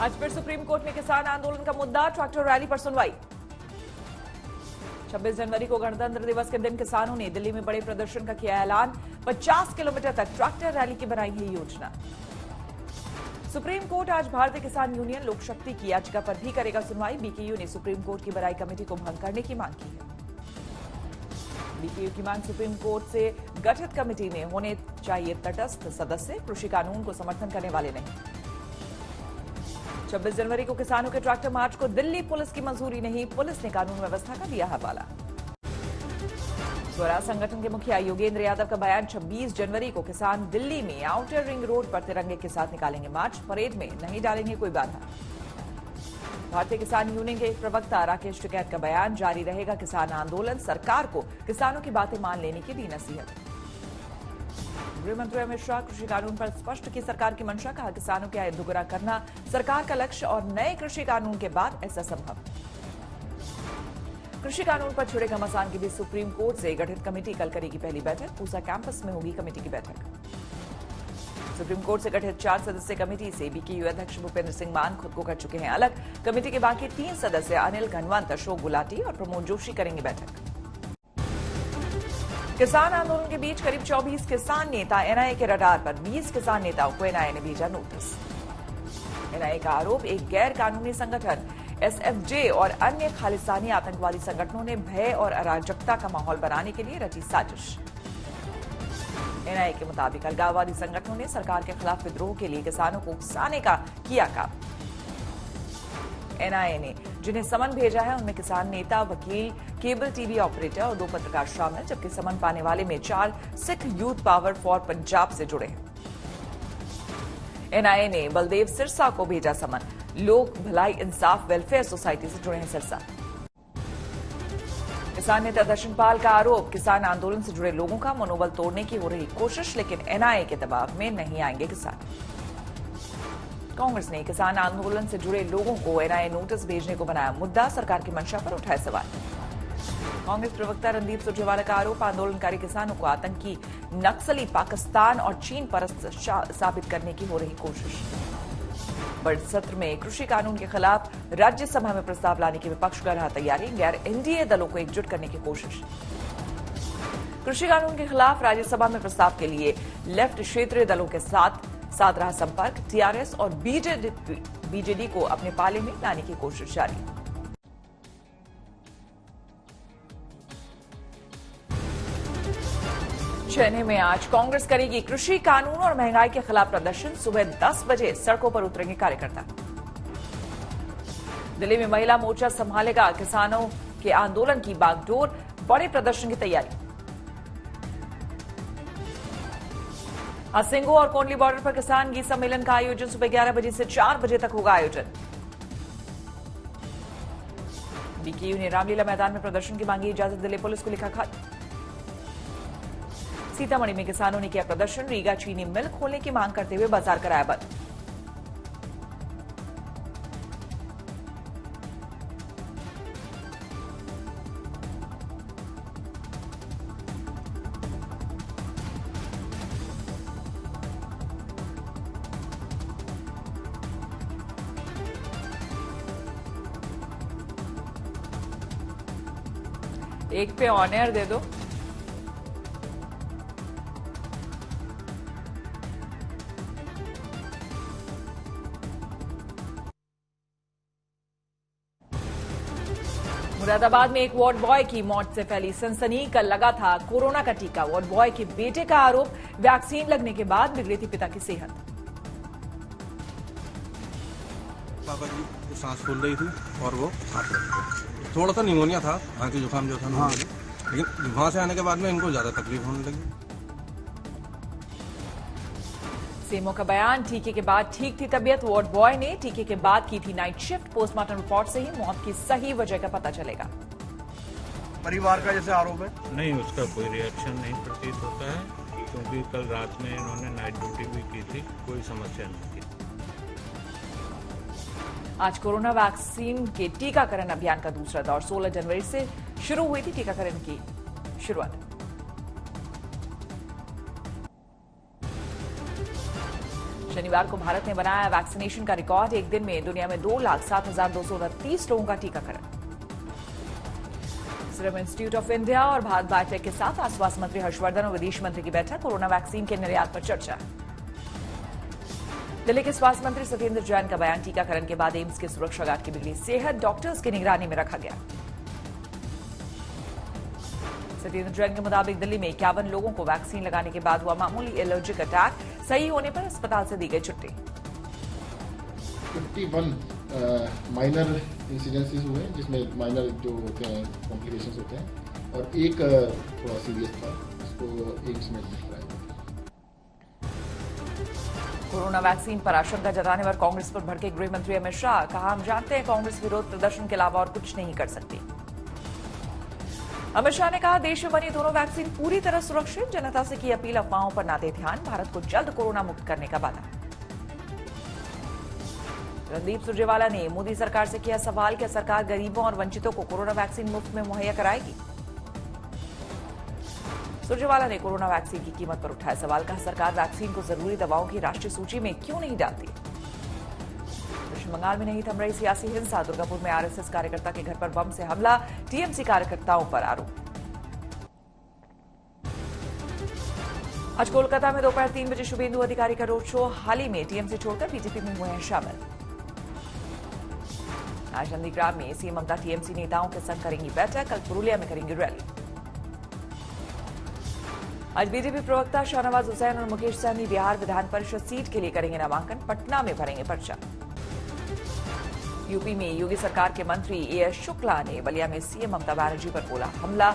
आज फिर supreme court में किसान आंदोलन का मुद्दा, ट्रैक्टर रैली पर सुनवाई। 26 जनवरी को गणतंत्र दिवस के दिन किसानों ने दिल्ली में बड़े प्रदर्शन का किया ऐलान। 50 किलोमीटर तक ट्रैक्टर रैली की बनाई है योजना। सुप्रीम कोर्ट आज भारतीय किसान यूनियन लोक शक्ति की याचिका पर भी करेगा सुनवाई। बीकेयू ने सुप्रीम कोर्ट की बड़ाई कमेटी को भंग करने की मांग की है। बीकेयू की मांग, सुप्रीम कोर्ट से गठित कमेटी में होने चाहिए तटस्थ सदस्य, कृषि कानून को समर्थन करने वाले नहीं। 26 जनवरी को किसानों के ट्रैक्टर मार्च को दिल्ली पुलिस की मंजूरी नहीं, पुलिस ने कानून व्यवस्था का दिया हवाला। स्वराज संगठन के मुखिया योगेंद्र यादव का बयान, 26 जनवरी को किसान दिल्ली में आउटर रिंग रोड पर तिरंगे के साथ निकालेंगे मार्च, परेड में नहीं डालेंगे कोई बाधा। भारतीय किसान यूनियन के एक प्रवक्ता राकेश टिकैत का बयान, जारी रहेगा किसान आंदोलन, सरकार को किसानों की बातें मान लेने की दी नसीहत। गृह मंत्री अमित शाह, कृषि कानून पर स्पष्ट की सरकार की मंशा, कहा किसानों की आय दोगुना करना सरकार का लक्ष्य और नए कृषि कानून के बाद ऐसा संभव। कृषि कानून पर छिड़े घमासान के बीच सुप्रीम कोर्ट से गठित कमेटी कल करेगी पहली बैठक। पूसा कैंपस में होगी कमेटी की बैठक। सुप्रीम कोर्ट से गठित 4 सदस्यीय कमेटी से बीकेयू अध्यक्ष भूपेंद्र सिंह मान खुद को कर चुके हैं अलग। कमेटी के बाकी 3 सदस्य अनिल घनवंत, अशोक गुलाटी और प्रमोद जोशी करेंगे बैठक। किसान आंदोलन के बीच करीब 24 किसान नेता एनआईए के रडार पर, 20 किसान नेताओं को एनआईए ने भेजा नोटिस। एनआईए का आरोप, एक गैर कानूनी संगठन एसएफजे और अन्य खालिस्तानी आतंकवादी संगठनों ने भय और अराजकता का माहौल बनाने के लिए रची साजिश। एनआईए के मुताबिक अलगाववादी संगठनों ने सरकार के खिलाफ विद्रोह के लिए किसानों को उकसाने का किया काम। एनआईए ने जिन्हें समन भेजा है उनमें किसान नेता, वकील, केबल टीवी ऑपरेटर और 2 पत्रकार शामिल, जबकि समन पाने वाले में 4 Sikh youth power for Punjab से जुड़े हैं। एनआईए ने बलदेव सिरसा को भेजा समन, लोक भलाई इंसाफ वेलफेयर सोसाइटी से जुड़े हैं सिरसा। किसान नेता दर्शनपाल का आरोप, किसान आंदोलन से जुड़े लोगों का मनोबल तोड़ने की हो रही कोशिश, लेकिन एनआईए के दबाव में नहीं आएंगे किसान। कांग्रेस ने किसान आंदोलन से जुड़े लोगों को एनआईए नोटिस भेजने को बनाया मुद्दा, सरकार की मंशा पर उठाए सवाल। कांग्रेस प्रवक्ता रणदीप सुरजेवाला का आरोप, आंदोलनकारी किसानों को आतंकी, नक्सली, पाकिस्तान और चीन परस्त साबित करने की हो रही कोशिश। बजट सत्र में कृषि कानून के खिलाफ राज्यसभा में प्रस्ताव लाने की विपक्ष कर रहा तैयारी, गैर एनडीए दलों को एकजुट करने की कोशिश। कृषि कानून के खिलाफ राज्यसभा में प्रस्ताव के लिए लेफ्ट क्षेत्रीय दलों के साथ साध रहा संपर्क, टीआरएस और बीजेडी को अपने पाले में लाने की कोशिश जारी। चेन्नई में आज कांग्रेस करेगी कृषि कानून और महंगाई के खिलाफ प्रदर्शन, सुबह 10 बजे सड़कों पर उतरेंगे कार्यकर्ता। दिल्ली में महिला मोर्चा संभालेगा किसानों के आंदोलन की बागडोर, बड़े प्रदर्शन की तैयारी। आज सिंगो और कोंडली बॉर्डर पर किसान गीत सम्मेलन का आयोजन, सुबह 11 बजे से 4 बजे तक होगा आयोजन। बीकेयू ने रामलीला मैदान में प्रदर्शन की मांगी इजाजत, दिल्ली पुलिस को लिखा खत। सीतामढ़ी में किसानों ने किया प्रदर्शन, रीगा चीनी मिल खोलने की मांग करते हुए बाजार कराया बंद। एक पे ऑन एयर दे दो। मुरादाबाद में एक वार्ड बॉय की मौत से फैली सनसनी, कल लगा था कोरोना का टीका। वार्ड बॉय के बेटे का आरोप, वैक्सीन लगने के बाद बिगड़ी थी पिता की सेहत। पापा जी सांस फूल रही थी और वो हाथ रख गए। थोड़ा सा निमोनिया था, खांसी जुकाम जो था, हाँ। लेकिन वहां से आने के बाद में इनको ज्यादा तकलीफ होने लगी। सीएमओ का बयान, टीके के बाद ठीक थी तबीयत। वार्ड बॉय ने टीके के बाद की थी नाइट शिफ्ट, पोस्टमार्टम रिपोर्ट से ही मौत की सही वजह का पता चलेगा। परिवार का जैसे आरोप है, नहीं उसका कोई रिएक्शन नहीं प्रतीत होता है, क्योंकि कल रात में इन्होंने नाइट ड्यूटी भी की थी, कोई समस्या नहीं थी। आज कोरोना वैक्सीन के टीकाकरण अभियान का दूसरा दौर 16 जनवरी से शुरू हुई थी टीकाकरण की शुरुआत। शनिवार शनिवार को भारत ने बनाया वैक्सीनेशन का रिकॉर्ड। एक दिन में दुनिया में 2,07,229 लोगों का टीकाकरण। सीरम इंस्टीट्यूट ऑफ इंडिया और भारत बायोटेक के साथ आज स्वास्थ्य मंत्री हर्षवर्धन और विदेश मंत्री की बैठक। कोरोना वैक्सीन के निर्यात पर चर्चा। दिल्ली के स्वास्थ्य मंत्री सत्येंद्र जैन का बयान, टीकाकरण के बाद एम्स के सुरक्षा गार्ड की बिगड़ी सेहत डॉक्टर्स की निगरानी में रखा गया। सत्येंद्र जैन के मुताबिक दिल्ली में 51 लोगों को वैक्सीन लगाने के बाद हुआ मामूली एलर्जिक अटैक, सही होने पर अस्पताल से दी गई छुट्टी। 51 माइनर इंसिडेंसेस हुए जिसमें माइनर जो होते हैं कॉम्प्लिकेशंस होते हैं और एक थोड़ा सीरियस था, उसको एम्स में एडमिट कराया गया। कोरोना वैक्सीन पर आशंका जताने पर कांग्रेस पर भड़के गृह मंत्री अमित शाह। कहा, हम जानते हैं कांग्रेस विरोध प्रदर्शन के अलावा और कुछ नहीं कर सकती। अमित शाह ने कहा, देश में बनी दोनों वैक्सीन पूरी तरह सुरक्षित। जनता से की अपील, अफवाहों पर ना दे ध्यान। भारत को जल्द कोरोना मुक्त करने का वादा। रणदीप सुरजेवाला ने मोदी सरकार से किया सवाल, क्या सरकार गरीबों और वंचितों को कोरोना वैक्सीन मुफ्त में मुहैया कराएगी। सुरजेवाला ने कोरोना वैक्सीन की कीमत पर उठाया सवाल। कहा, सरकार वैक्सीन को जरूरी दवाओं की राष्ट्रीय सूची में क्यों नहीं डालती। पश्चिम बंगाल में नहीं थम रही सियासी हिंसा। दुर्गापुर में आरएसएस कार्यकर्ता के घर पर बम से हमला, टीएमसी कार्यकर्ताओं पर आरोप। आज कोलकाता में दोपहर 3 बजे शुभेंदु अधिकारी का रोड शो। हाल ही में टीएमसी छोड़कर बीजेपी में हुए हैं शामिल। आज नंदीग्राम में सीएम ममता टीएमसी नेताओं के संग करेंगी बैठक। कल पुरुलिया में करेंगी रैली। आज बीजेपी प्रवक्ता शाहनवाज हुसैन और मुकेश सहनी बिहार विधान परिषद सीट के लिए करेंगे नामांकन। पटना में भरेंगे पर्चा। यूपी में योगी सरकार के मंत्री एएस शुक्ला ने बलिया में सीएम ममता बनर्जी पर बोला हमला,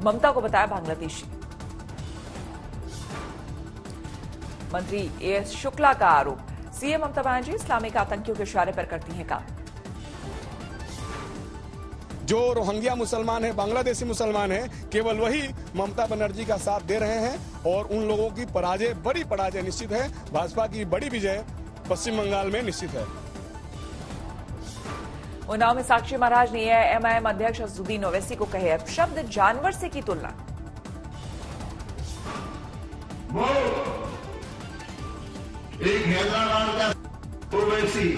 ममता को बताया बांग्लादेशी। मंत्री एएस शुक्ला का आरोप, सीएम ममता बनर्जी इस्लामिक आतंकियों के इशारे पर करती हैं काम। जो रोहिंग्या मुसलमान है, बांग्लादेशी मुसलमान है, केवल वही ममता बनर्जी का साथ दे रहे हैं और उन लोगों की पराजय, बड़ी पराजय निश्चित है। भाजपा की बड़ी विजय पश्चिम बंगाल में निश्चित है। उन्नाव में साक्षी महाराज ने एमआईएम अध्यक्ष असदुद्दीन ओवैसी को कहे अपशब्द, जानवर से की तुलना। वो एक हैदराबाद का ओवैसी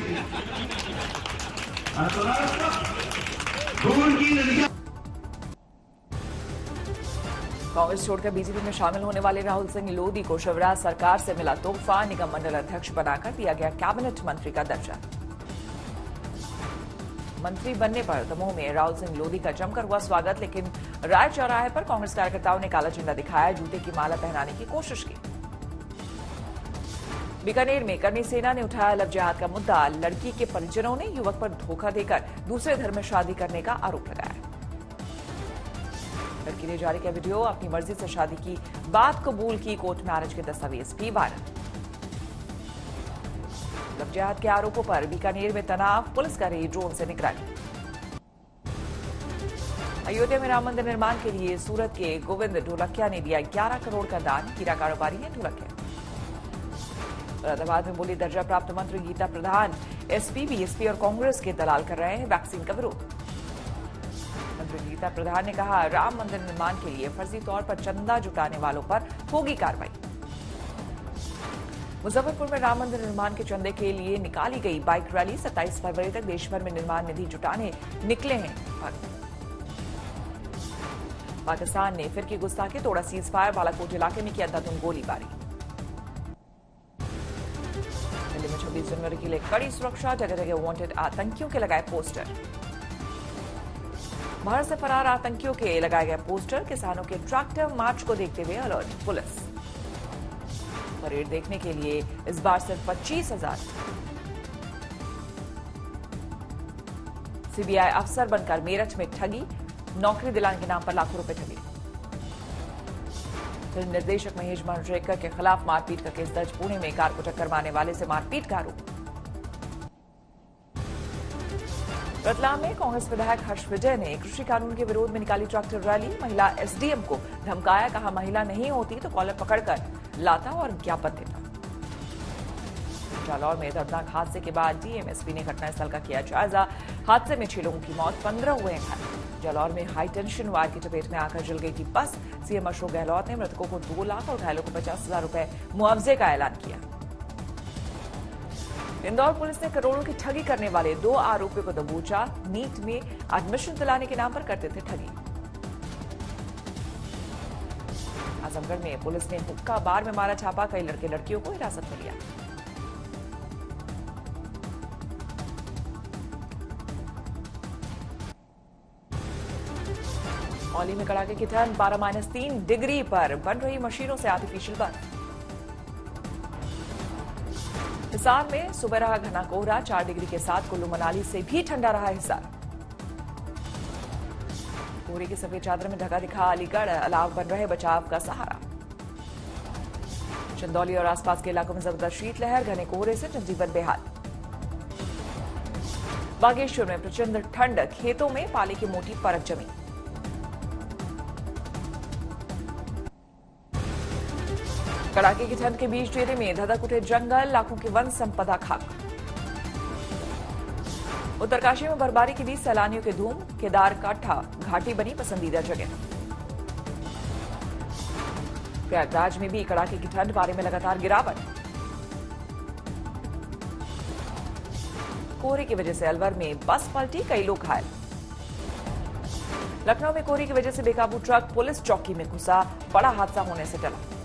कांग्रेस छोड़कर बीजेपी में शामिल होने वाले राहुल सिंह लोधी को शिवराज सरकार से मिला तोहफा। निगम मंडल अध्यक्ष बनाकर दिया गया कैबिनेट मंत्री का दर्जा। मंत्री बनने पर दमोह में राहुल सिंह लोधी का जमकर हुआ स्वागत, लेकिन राय चौराहे पर कांग्रेस कार्यकर्ताओं ने काला झंडा दिखाया, जूते की माला पहनाने की कोशिश की। बीकानेर में कर्मी सेना ने उठाया लव जिहाद का मुद्दा। लड़की के परिजनों ने युवक पर धोखा देकर दूसरे धर्म में शादी करने का आरोप लगाया। लड़की ने जारी किया वीडियो, अपनी मर्जी से शादी की बात कबूल की। कोर्ट मैरिज के दस्तावेज भी वायरल। लव जिहाद के आरोपों पर बीकानेर में तनाव, पुलिस कर रही ड्रोन से निगरानी। अयोध्या में राम मंदिर निर्माण के लिए सूरत के गोविंद ढोलकिया ने दिया 11 करोड़ का दान। हीरा कारोबारी है ढोलकिया। मुरादाबाद में बोली दर्जा प्राप्त मंत्री गीता प्रधान, एसपी, बीएसपी और कांग्रेस के दलाल कर रहे हैं वैक्सीन का विरोध। मंत्री गीता प्रधान ने कहा, राम मंदिर निर्माण के लिए फर्जी तौर पर चंदा जुटाने वालों पर होगी कार्रवाई। मुजफ्फरपुर में राम मंदिर निर्माण के चंदे के लिए निकाली गई बाइक रैली। 27 फरवरी तक देश भर में निर्माण निधि जुटाने निकले हैं पाकिस्तान ने फिर की गुस्ताखी, तोड़ा सीज फायर। बालाकोट इलाके में किया अंधाधुंध गोलीबारी। दिल्ली में 26 जनवरी के लिए कड़ी सुरक्षा, जगह जगह वांटेड आतंकियों के लगाए पोस्टर। भारत से फरार आतंकियों के लगाए गए पोस्टर। किसानों के ट्रैक्टर मार्च को देखते हुए अलर्ट पुलिस। परेड देखने के लिए इस बार सिर्फ 25,000। सीबीआई अफसर बनकर मेरठ में ठगी, नौकरी दिलाने के नाम पर लाखों रुपए ठगी। फिल्म निर्देशक महेश मांजरेकर के खिलाफ मारपीट का केस दर्ज। पुणे में कार को टक्कर मारने वाले से मारपीट का आरोप। रतलाम में कांग्रेस विधायक हर्ष विजय ने कृषि कानून के विरोध में निकाली ट्रैक्टर रैली। महिला एसडीएम को धमकाया, कहा महिला नहीं होती तो कॉलर पकड़कर लाता और ज्ञापन देता। जालौर में दर्दनाक हादसे के बाद डीएमएसपी ने घटनास्थल का किया जायजा। हादसे में 6 लोगों की मौत, 15 हुए हैं घायल। जालौर में हाई टेंशन वायर की चपेट में आकर जल गई थी बस। सीएम अशोक गहलोत ने मृतकों को 2 लाख और घायलों को 50,000 रुपए मुआवजे का ऐलान किया। इंदौर पुलिस ने करोड़ों की ठगी करने वाले 2 आरोपियों को दबोचा। नीट में एडमिशन दिलाने के नाम पर करते थे ठगी। आजमगढ़ में पुलिस ने हुक्का बार में मारा छापा, कई लड़के लड़कियों को हिरासत में लिया। औली में कड़ाके की ठंड, 12-3 डिग्री पर बन रही मशीनों से आर्टिफिशियल बर्फ। हिसार में सुबह रहा घना कोहरा, 4 डिग्री के साथ कुल्लू मनाली से भी ठंडा रहा हिसार। कोहरे की सफेद चादर में ढका दिखा अलीगढ़, अलाव बन रहे बचाव का सहारा। चंदौली और आसपास के इलाकों में जबरदस्त शीतलहर, घने कोहरे से जनजीवन बेहाल। बागेश्वर में प्रचंड ठंड, खेतों में पाले की मोटी परत जमी। कड़ाके की ठंड के बीच डेरे में धधक उठे जंगल, लाखों की वन संपदा खाक। उत्तरकाशी में बर्फबारी के बीच सैलानियों के धूम, केदार काठा घाटी बनी पसंदीदा जगह। प्रयागराज में भी कड़ाके की ठंड, पारे में लगातार गिरावट। कोहरे की वजह से अलवर में बस पलटी, कई लोग घायल। लखनऊ में कोहरे की वजह से बेकाबू ट्रक पुलिस चौकी में घुसा, बड़ा हादसा होने से टला।